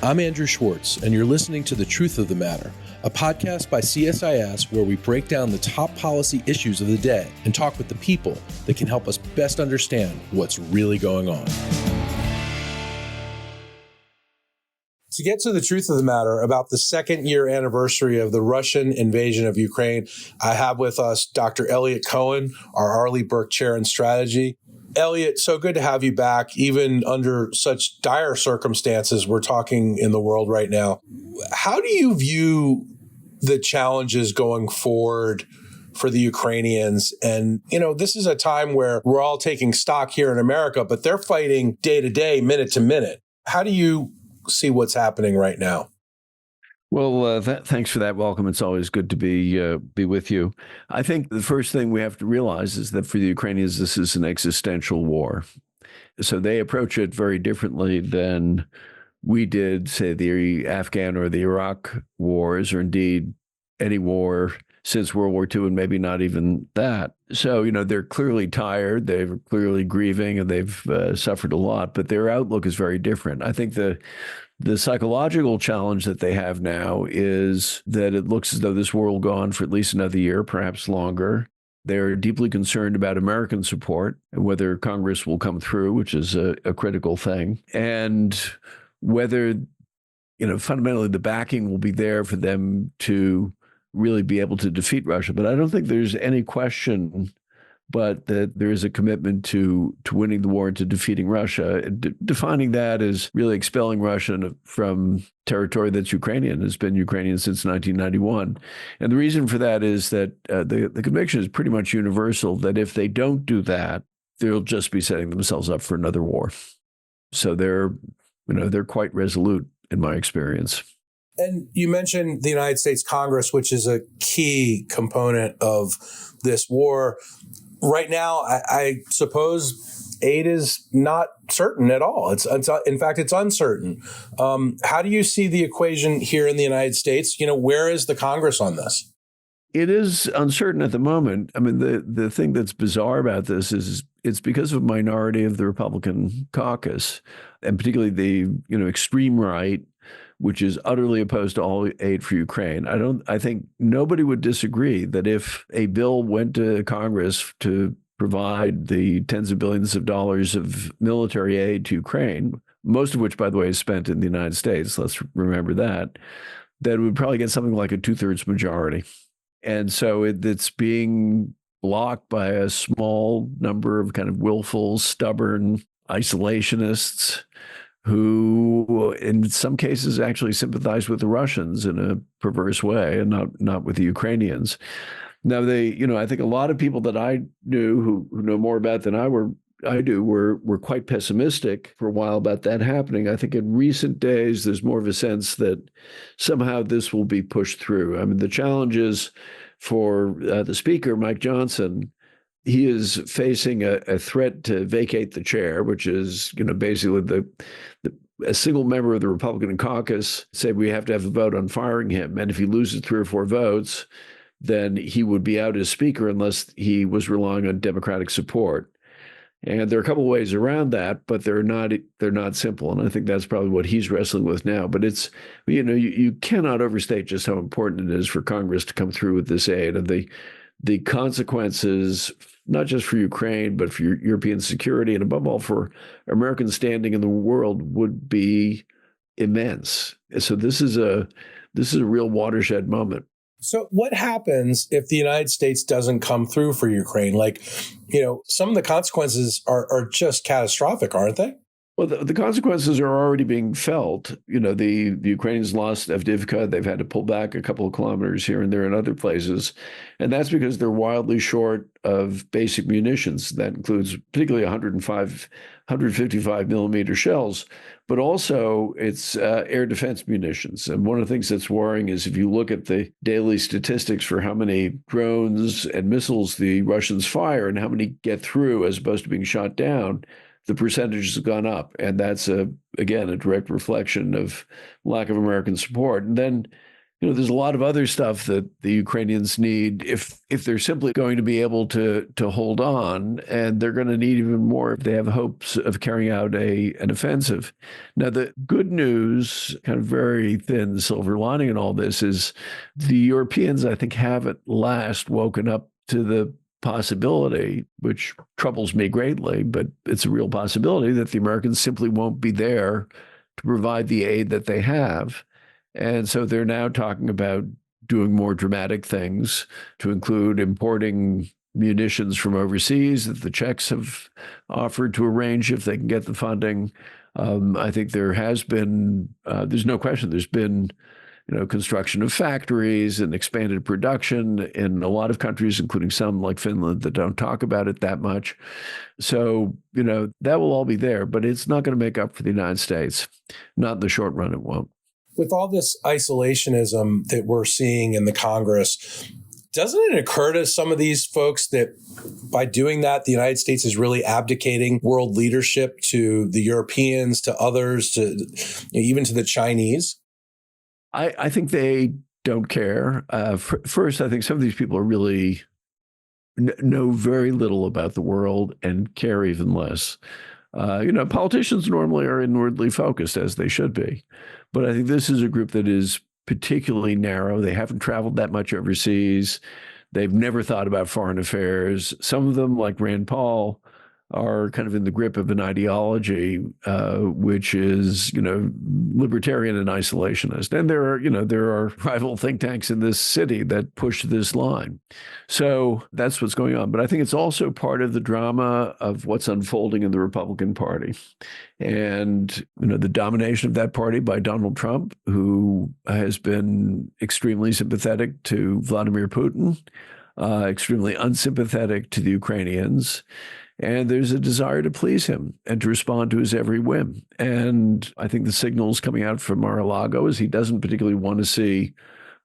I'm Andrew Schwartz, and you're listening to The Truth of the Matter, a podcast by CSIS where we break down the top policy issues of the day and talk with the people that can help us best understand what's really going on. To get to the truth of the matter about the second year anniversary of the Russian invasion of Ukraine, I have with us Dr. Eliot Cohen, our Arleigh Burke Chair in Strategy. Eliot, so good to have you back, even under such dire circumstances we're talking in the world right now. How do you view the challenges going forward for the Ukrainians? And, this is a time where we're all taking stock here in America, but they're fighting day to day, minute to minute. How do you see what's happening right now? Well, thanks for that welcome. It's always good to be with you. I think the first thing we have to realize is that for the Ukrainians, this is an existential war. So they approach it very differently than we did, say, the Afghan or the Iraq wars, or indeed any war since World War II, and maybe not even that. So, they're clearly tired, they're clearly grieving, and they've suffered a lot, but their outlook is very different. I think the psychological challenge that they have now is that it looks as though this war will go on for at least another year, perhaps longer. They're deeply concerned about American support and whether Congress will come through, which is a critical thing, and whether, fundamentally the backing will be there for them to really be able to defeat Russia. But I don't think there's any question but that there is a commitment to winning the war and to defeating Russia. Defining that as really expelling Russia from territory that's Ukrainian, has been Ukrainian since 1991. And the reason for that is that the conviction is pretty much universal that if they don't do that, they'll just be setting themselves up for another war. So they're quite resolute in my experience. And you mentioned the United States Congress, which is a key component of this war. Right now, I suppose aid is not certain at all. In fact, it's uncertain. How do you see the equation here in the United States? Where is the Congress on this? It is uncertain at the moment. I mean, the thing that's bizarre about this is it's because of a minority of the Republican caucus, and particularly the extreme right, which is utterly opposed to all aid for Ukraine. I think nobody would disagree that if a bill went to Congress to provide the tens of billions of dollars of military aid to Ukraine, most of which, by the way, is spent in the United States, let's remember that would probably get something like a 2/3 majority. And so it's being blocked by a small number of kind of willful, stubborn isolationists who in some cases actually sympathize with the Russians in a perverse way and not with the Ukrainians. Now, I think a lot of people that I knew who know more about than I do were quite pessimistic for a while about that happening. I think in recent days, there's more of a sense that somehow this will be pushed through. I mean, the challenge is for the Speaker, Mike Johnson. He is facing a threat to vacate the chair, which is, basically a single member of the Republican caucus said we have to have a vote on firing him. And if he loses 3 or 4 votes, then he would be out as Speaker unless he was relying on Democratic support. And there are a couple of ways around that, but they're not simple. And I think that's probably what he's wrestling with now. But it's, you cannot overstate just how important it is for Congress to come through with this aid, and the consequences, not just for Ukraine, but for European security, and above all for American standing in the world, would be immense. So this is a real watershed moment. So what happens if the United States doesn't come through for Ukraine? Some of the consequences are just catastrophic, aren't they? Well, the consequences are already being felt. The Ukrainians lost Avdiivka. They've had to pull back a couple of kilometers here and there in other places. And that's because they're wildly short of basic munitions. That includes particularly 155 millimeter shells, but also it's air defense munitions. And one of the things that's worrying is if you look at the daily statistics for how many drones and missiles the Russians fire and how many get through as opposed to being shot down, the percentage has gone up. And that's, again, a direct reflection of lack of American support. And then there's a lot of other stuff that the Ukrainians need if they're simply going to be able to hold on, and they're going to need even more if they have hopes of carrying out an offensive. Now, the good news, kind of very thin silver lining in all this, is the Europeans, I think, have at last woken up to the possibility, which troubles me greatly, but it's a real possibility, that the Americans simply won't be there to provide the aid that they have. And so they're now talking about doing more dramatic things, to include importing munitions from overseas that the Czechs have offered to arrange if they can get the funding. I think there has been, there's no question, there's been construction of factories and expanded production in a lot of countries, including some like Finland that don't talk about it that much. So, that will all be there, but it's not going to make up for the United States. Not in the short run, it won't. With all this isolationism that we're seeing in the Congress, doesn't it occur to some of these folks that by doing that, the United States is really abdicating world leadership to the Europeans, to others, to even to the Chinese? I think they don't care. First, I think some of these people are really know very little about the world and care even less. Politicians normally are inwardly focused, as they should be. But I think this is a group that is particularly narrow. They haven't traveled that much overseas. They've never thought about foreign affairs. Some of them, like Rand Paul, are kind of in the grip of an ideology which is, libertarian and isolationist. And there are rival think tanks in this city that push this line. So that's what's going on. But I think it's also part of the drama of what's unfolding in the Republican Party. And, the domination of that party by Donald Trump, who has been extremely sympathetic to Vladimir Putin, extremely unsympathetic to the Ukrainians. And there's a desire to please him and to respond to his every whim. And I think the signals coming out from Mar-a-Lago is he doesn't particularly want to see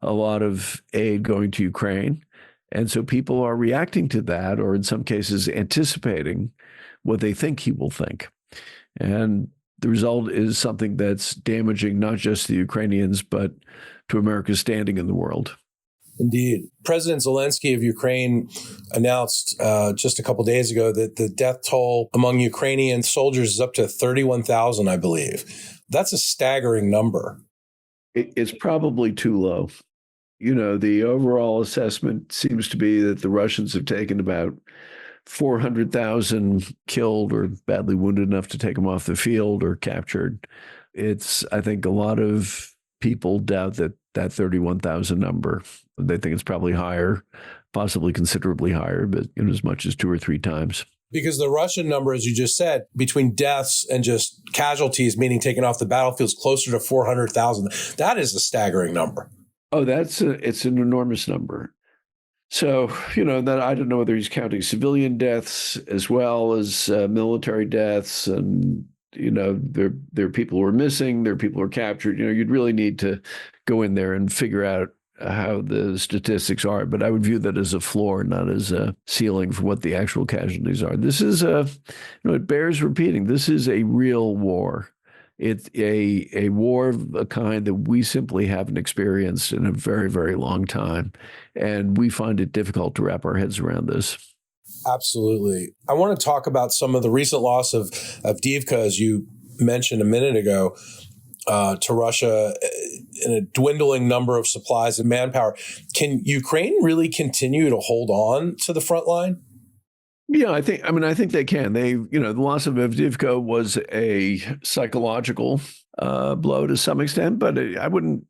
a lot of aid going to Ukraine. And so people are reacting to that, or in some cases anticipating what they think he will think. And the result is something that's damaging not just the Ukrainians, but to America's standing in the world. Indeed. President Zelensky of Ukraine announced just a couple of days ago that the death toll among Ukrainian soldiers is up to 31,000, I believe. That's a staggering number. It's probably too low. The overall assessment seems to be that the Russians have taken about 400,000 killed or badly wounded enough to take them off the field or captured. I think a lot of people doubt that 31,000 number. They think it's probably higher, possibly considerably higher, but as much as 2 or 3 times. Because the Russian number, as you just said, between deaths and just casualties, meaning taken off the battlefield, is closer to 400,000. That is a staggering number. Oh, it's an enormous number. So, that I don't know whether he's counting civilian deaths as well as military deaths. And, there are people who are missing, there are people who are captured. You'd really need to go in there and figure out how the statistics are. But I would view that as a floor, not as a ceiling for what the actual casualties are. This is it bears repeating. This is a real war. It's a war of a kind that we simply haven't experienced in a very, very long time. And we find it difficult to wrap our heads around this. Absolutely. I want to talk about some of the recent loss of Avdiivka, as you mentioned a minute ago, to Russia, in a dwindling number of supplies and manpower. Can Ukraine really continue to hold on to the front line? Yeah, I think they can. The loss of Avdiivka was a psychological blow to some extent, but I wouldn't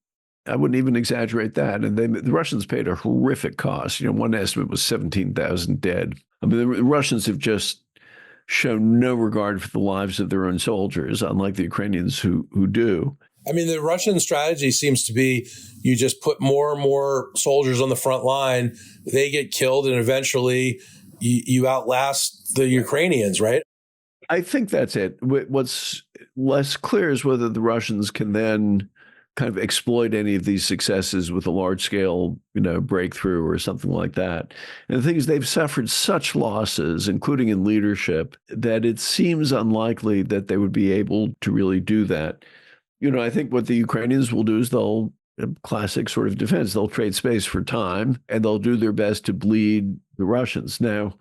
even exaggerate that. And the Russians paid a horrific cost. One estimate was 17,000 dead. The Russians have just shown no regard for the lives of their own soldiers, unlike the Ukrainians who do. The Russian strategy seems to be you just put more and more soldiers on the front line, they get killed, and eventually you outlast the Ukrainians, right? I think that's it. What's less clear is whether the Russians can then kind of exploit any of these successes with a large-scale, breakthrough or something like that. And the thing is, they've suffered such losses, including in leadership, that it seems unlikely that they would be able to really do that. I think what the Ukrainians will do is they'll classic sort of defense. They'll trade space for time, and they'll do their best to bleed the Russians. Now,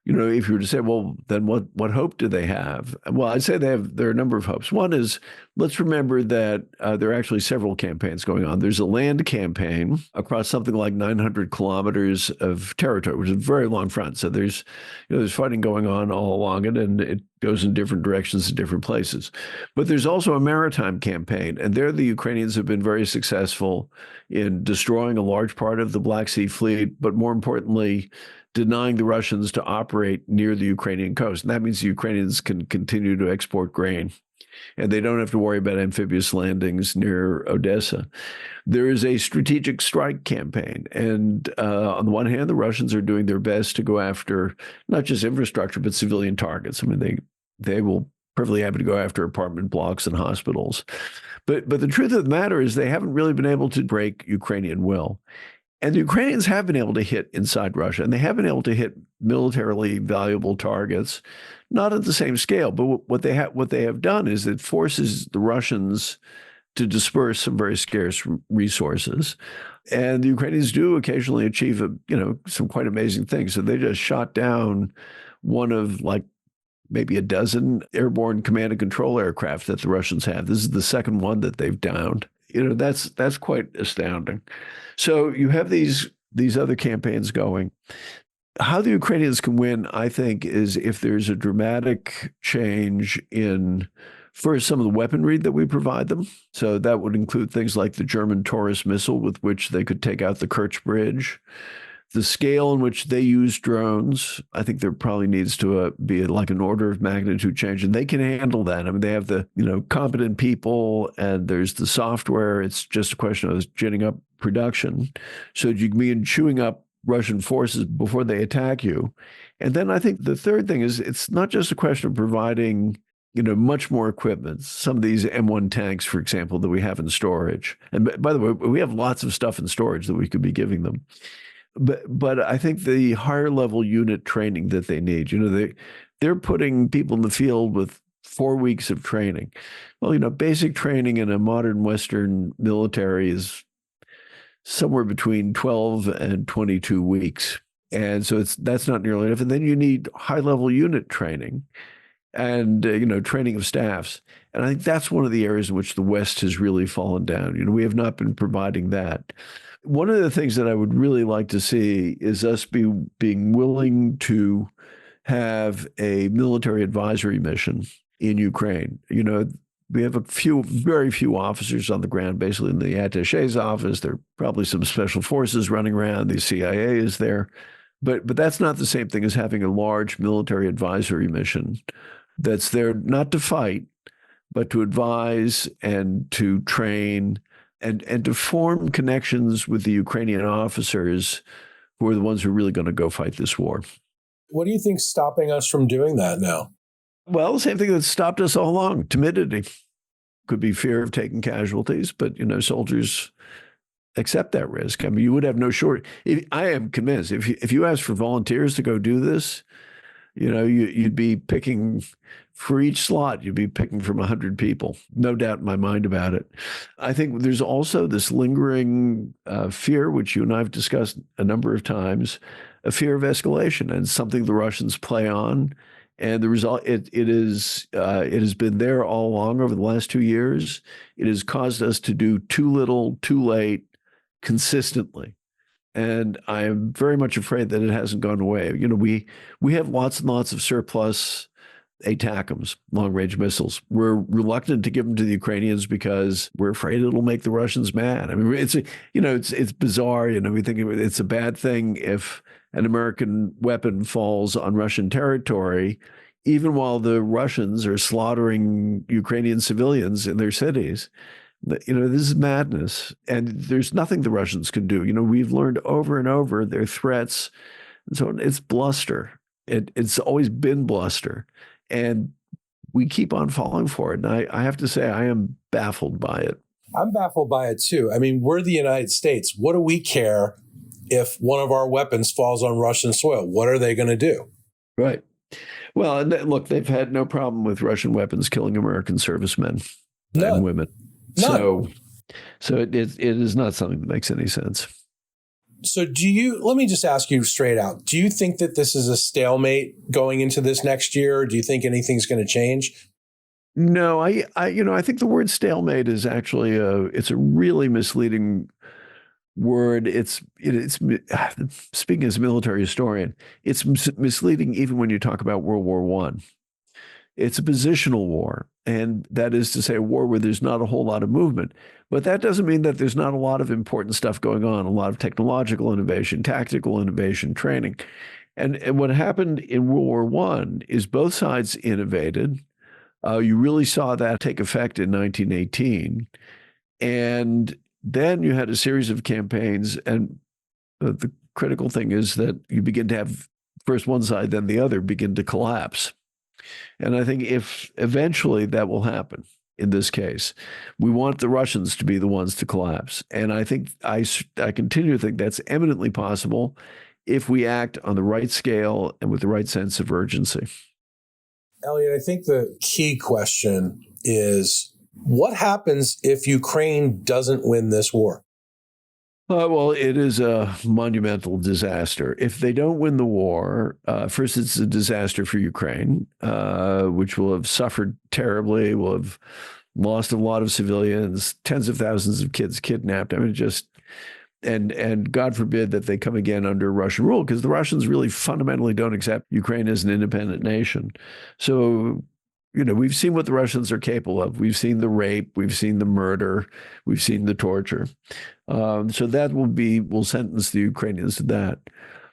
if you were to say, well, then what hope do they have? Well, I'd say there are a number of hopes. One is, let's remember that there are actually several campaigns going on. There's a land campaign across something like 900 kilometers of territory, which is a very long front. So there's fighting going on all along it, and it goes in different directions in different places. But there's also a maritime campaign, and there the Ukrainians have been very successful in destroying a large part of the Black Sea Fleet, but more importantly, denying the Russians to operate near the Ukrainian coast. And that means the Ukrainians can continue to export grain, and they don't have to worry about amphibious landings near Odessa. There is a strategic strike campaign. And on the one hand, the Russians are doing their best to go after not just infrastructure, but civilian targets. I mean, they will perfectly happy to go after apartment blocks and hospitals. But the truth of the matter is they haven't really been able to break Ukrainian will. And the Ukrainians have been able to hit inside Russia, and they have been able to hit militarily valuable targets, not at the same scale. But what they have done is it forces the Russians to disperse some very scarce resources, and the Ukrainians do occasionally achieve some quite amazing things. So they just shot down one of maybe a dozen airborne command and control aircraft that the Russians have. This is the second one that they've downed. That's quite astounding. So you have these other campaigns going. How the Ukrainians can win, I think, is if there's a dramatic change in, first, some of the weaponry that we provide them. So that would include things like the German Taurus missile, with which they could take out the Kerch Bridge. The scale in which they use drones, I think there probably needs to be like an order of magnitude change, and they can handle that. I mean, they have the competent people, and there's the software. It's just a question of ginning up production, so you can begin chewing up Russian forces before they attack you. And then I think the third thing is it's not just a question of providing much more equipment. Some of these M1 tanks, for example, that we have in storage, and by the way, we have lots of stuff in storage that we could be giving them. But I think the higher level unit training that they need, they're putting people in the field with 4 weeks of training. Well, basic training in a modern Western military is somewhere between 12 and 22 weeks. And so that's not nearly enough. And then you need high level unit training and, training of staffs. And I think that's one of the areas in which the West has really fallen down. We have not been providing that. One of the things that I would really like to see is us being willing to have a military advisory mission in Ukraine. We have very few officers on the ground, basically in the attaché's office. There are probably some special forces running around. The CIA is there. But that's not the same thing as having a large military advisory mission that's there not to fight, but to advise and to train and to form connections with the Ukrainian officers who are the ones who are really going to go fight this war. What do you think's stopping us from doing that now? Well, the same thing that stopped us all along, timidity. Could be fear of taking casualties, but, soldiers accept that risk. I mean, you would have no short. I am convinced if you ask for volunteers to go do this, you'd be picking for each slot, you'd be picking from 100 people. No doubt in my mind about it. I think there's also this lingering fear, which you and I have discussed a number of times, a fear of escalation, and something the Russians play on. And the result, it has been there all along over the last 2 years. It has caused us to do too little, too late, consistently. And I am very much afraid that it hasn't gone away. We have lots and lots of surplus ATACMS, long-range missiles. We're reluctant to give them to the Ukrainians because we're afraid it'll make the Russians mad. I mean, it's bizarre. We think it's a bad thing if an American weapon falls on Russian territory, even while the Russians are slaughtering Ukrainian civilians in their cities. This is madness, and there's nothing the Russians can do. We've learned over and over their threats, and so it's bluster. It's always been bluster, and we keep on falling for it. And I have to say, I am baffled by it. I'm baffled by it too. I mean, we're the United States. What do we care if one of our weapons falls on Russian soil? What are they going to do? Right. Well, and look, they've had no problem with Russian weapons killing American servicemen and women. None. So, So it is not something that makes any sense. So let me just ask you straight out, do you think that this is a stalemate going into this next year? Or do you think anything's going to change? No, I think the word stalemate is actually it's a really misleading word. It's speaking as a military historian, it's misleading even when you talk about World War I. It's a positional war, and that is to say a war where there's not a whole lot of movement. But that doesn't mean that there's not a lot of important stuff going on, a lot of technological innovation, tactical innovation, training. And what happened in World War I is both sides innovated. You really saw that take effect in 1918. And then you had a series of campaigns, and the critical thing is that you begin to have first one side, then the other begin to collapse. And I think if eventually that will happen in this case, we want the Russians to be the ones to collapse. And I think I continue to think that's eminently possible if we act on the right scale and with the right sense of urgency. Eliot, I think the key question is, what happens if Ukraine doesn't win this war? Well, it is a monumental disaster. If they don't win the war, first, it's a disaster for Ukraine, which will have suffered terribly, will have lost a lot of civilians, tens of thousands of kids kidnapped. I mean, and God forbid that they come again under Russian rule, because the Russians really fundamentally don't accept Ukraine as an independent nation. So, we've seen what the Russians are capable of. We've seen the rape, we've seen the murder, we've seen the torture. So that will sentence the Ukrainians to that.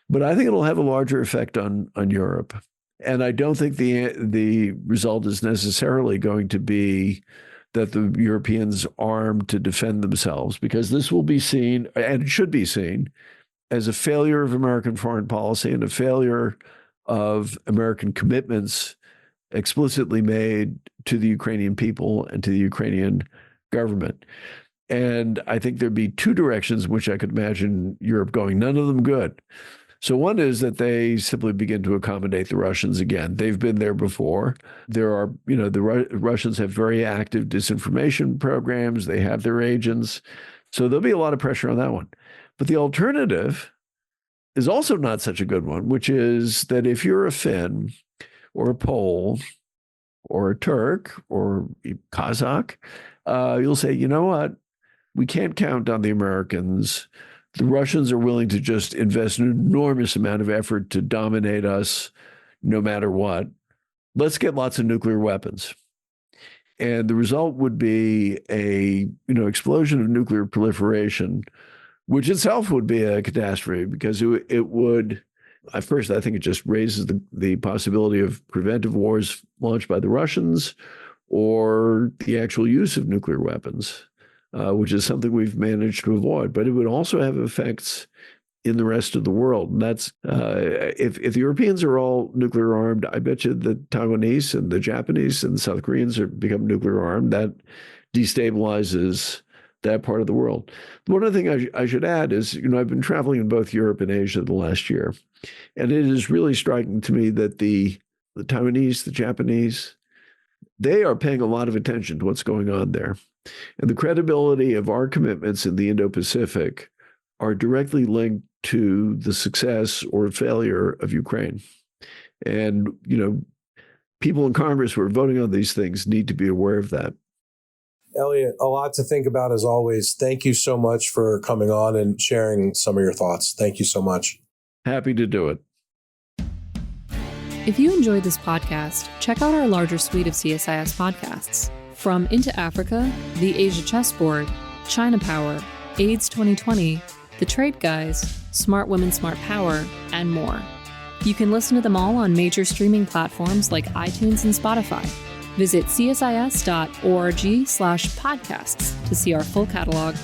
But I think it'll have a larger effect on Europe. And I don't think the result is necessarily going to be that the Europeans arm to defend themselves, because this will be seen, and it should be seen, as a failure of American foreign policy and a failure of American commitments explicitly made to the Ukrainian people and to the Ukrainian government. And I think there'd be two directions in which I could imagine Europe going, none of them good. So one is that they simply begin to accommodate the Russians again. They've been there before. There are, the Russians have very active disinformation programs. They have their agents. So there'll be a lot of pressure on that one. But the alternative is also not such a good one, which is that if you're a Finn or a Pole or a Turk or a Kazakh, you'll say, you know what? We can't count on the Americans. The Russians are willing to just invest an enormous amount of effort to dominate us no matter what. Let's get lots of nuclear weapons. And the result would be a, explosion of nuclear proliferation, which itself would be a catastrophe, because it would, at first, I think it just raises the possibility of preventive wars launched by the Russians or the actual use of nuclear weapons. Which is something we've managed to avoid. But it would also have effects in the rest of the world. And that's, if the Europeans are all nuclear armed, I bet you the Taiwanese and the Japanese and the South Koreans become nuclear armed. That destabilizes that part of the world. One other thing I should add is, I've been traveling in both Europe and Asia the last year. And it is really striking to me that the Taiwanese, the Japanese, they are paying a lot of attention to what's going on there. And the credibility of our commitments in the Indo-Pacific are directly linked to the success or failure of Ukraine. And, people in Congress who are voting on these things need to be aware of that. Eliot, a lot to think about as always. Thank you so much for coming on and sharing some of your thoughts. Thank you so much. Happy to do it. If you enjoyed this podcast, check out our larger suite of CSIS podcasts. From Into Africa, The Asia Chessboard, China Power, AIDS 2020, The Trade Guys, Smart Women, Smart Power, and more. You can listen to them all on major streaming platforms like iTunes and Spotify. Visit csis.org/podcasts to see our full catalog.